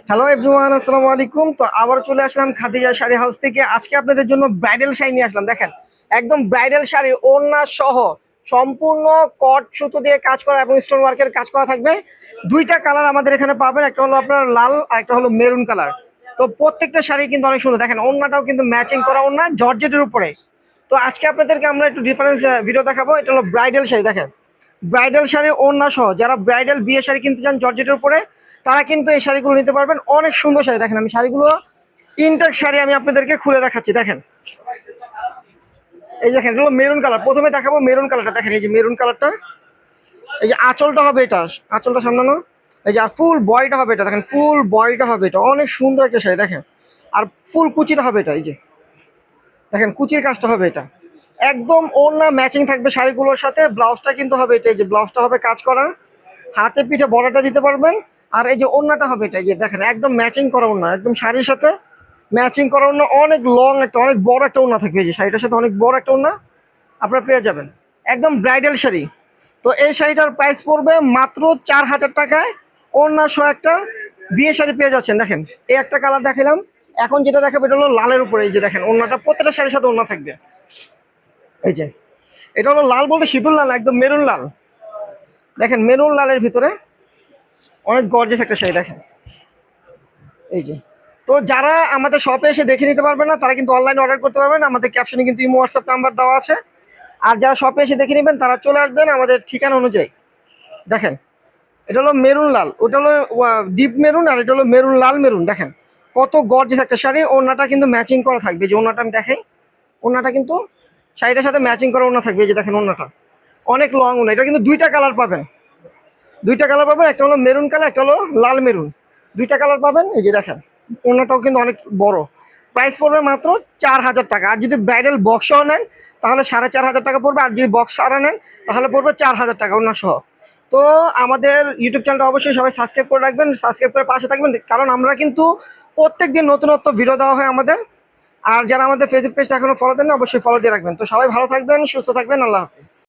Hello everyone, আসসালামু আলাইকুম। তো আবার চলে আসলাম খাদিজা শাড়ি হাউস থেকে। আজকে আপনাদের জন্য ব্রাইডাল শাড়ি নিয়ে আসলাম। দেখেন, একদম ব্রাইডাল শাড়ি, ওড়না সহ সম্পূর্ণ কট সুতো দিয়ে কাজ করা এবং স্টোন ওয়ার্কের কাজ করা থাকবে। দুইটা কালার আমাদের এখানে পাবেন, একটা হলো আপনার লাল আর একটা হলো মেরুন কালার। তো প্রত্যেকটা শাড়ি কিন্তু অনেক সুন্দর। দেখেন, ওড়নাটাও কিন্তু ম্যাচিং করা ওড়না, জর্জেটের উপরে। তো আজকে আপনাদেরকে আমরা একটু ডিফারেন্স ভিডিও দেখাবো। এটা হলো ব্রাইডাল শাড়ি। দেখেন, ব্রাইডাল শাড়ি ওড়না সহ যারা ব্রাইডাল বিয়ে শাড়ি কিনতে চান জর্জেটের উপরে, তারা কিন্তু এই শাড়িগুলো নিতে পারবেন। অনেক সুন্দর শাড়ি। দেখেন, আমি শাড়িগুলো ইনটেক শাড়ি আমি আপনাদেরকে খুলে দেখাচ্ছি। দেখেন, এই দেখেন, এগুলো মেরুন কালার। প্রথমে দেখাবো মেরুন কালারটা। দেখেন, এই যে মেরুন কালারটা, এই যে আঁচলটা হবে এটা, আঁচলটা সামলানো। এই যে আর ফুল বডিটা হবে এটা। দেখেন, ফুল বডিটা হবে এটা। অনেক সুন্দর একটা শাড়ি। দেখেন, আর ফুল কুচিটা হবে এটা। এই যে দেখেন, কুচির কাজটা হবে এটা। একদম ওড়না ম্যাচিং থাকবে শাড়িগুলোর সাথে। ব্লাউজটা কিন্তু হবে এটা। এই যে ব্লাউজটা হবে কাজ করা, হাতে পিঠে বর্ডারটা দিতে পারবেন। আর এই যে ওড়নাটা হবে এটা। এই যে দেখেন, একদম ম্যাচিং করা ওড়না, একদম শাড়ির সাথে ম্যাচিং করা ওড়না। অনেক লং একটা, অনেক বড় একটা ওড়না থাকবে। এই যে শাড়িটার সাথে অনেক বড় একটা ওড়না আপনারা পেয়ে যাবেন। একদম ব্রাইডাল শাড়ি। তো এই শাড়িটার প্রাইস পড়বে মাত্র 4,000 টাকায়। ওড়না সহ একটা বিয়ে শাড়ি পেয়ে যাচ্ছেন। দেখেন, এই একটা কালার দেখালাম। এখন যেটা দেখাবো এটা হলো লালের উপরে। এই যে দেখেন, ওড়নাটা প্রত্যেকটা শাড়ির সাথে ওড়না থাকবে। এই যে এটা হলো লাল, বলতে সিঁদুর লাল, একদম মেরুন লাল। দেখেন, মেরুন লালের ভিতরে অনেক গর্জিয়াস একটা শাড়ি। দেখেন, এই যে। তো যারা আমাদের শপে এসে দেখে নিতে পারবে না, তারা কিন্তু অনলাইনে অর্ডার করতে পারবেন। আমাদের ক্যাপশনে কিন্তু ইমো হোয়াটসঅ্যাপ নাম্বার দেওয়া আছে। আর যারা শপে এসে দেখে নেবেন, তারা চলে আসবেন আমাদের ঠিকানা অনুযায়ী। দেখেন, এটা হলো মেরুন লাল, ওটা হলো ডিপ মেরুন, আর এটা হলো মেরুন লাল মেরুন। দেখেন, কত গর্জিয়াস একটা শাড়ি। ওড়নাটা কিন্তু ম্যাচিং করা থাকবে। যে ওড়নাটা আমি দেখাই, ওড়নাটা কিন্তু শাড়িটার সাথে ম্যাচিং করা ওড়না থাকবে। এই যে দেখেন, ওড়নাটা অনেক লং ওড়না। এটা কিন্তু দুইটা কালার পাবেন, দুইটা কালার পাবেন। একটা হলো মেরুন কালার, একটা হলো লাল মেরুন। দুইটা কালার পাবেন। এই যে দেখেন, ওড়নাটাও কিন্তু অনেক বড়। প্রাইস পড়বে মাত্র 4,000 টাকা। আর যদি ব্রাইডাল বক্স সহ নেন তাহলে 4,500 টাকা পড়বে। আর যদি বক্স ছাড়া নেন তাহলে পড়বে 4,000 টাকা ওড়না সহ। তো আমাদের ইউটিউব চ্যানেলটা অবশ্যই সবাই সাবস্ক্রাইব করে রাখবেন, সাবস্ক্রাইব করে পাশে থাকবেন, কারণ আমরা কিন্তু প্রত্যেক দিন নতুনত্ব ভিডিও দেওয়া হয় আমাদের। আর যারা আমাদের ফেসবুক পেজটা এখনো ফলো দেন না, অবশ্যই ফলো দিয়ে রাখবেন। তো সবাই ভালো থাকবেন, সুস্থ থাকবেন। আল্লাহ হাফিজ।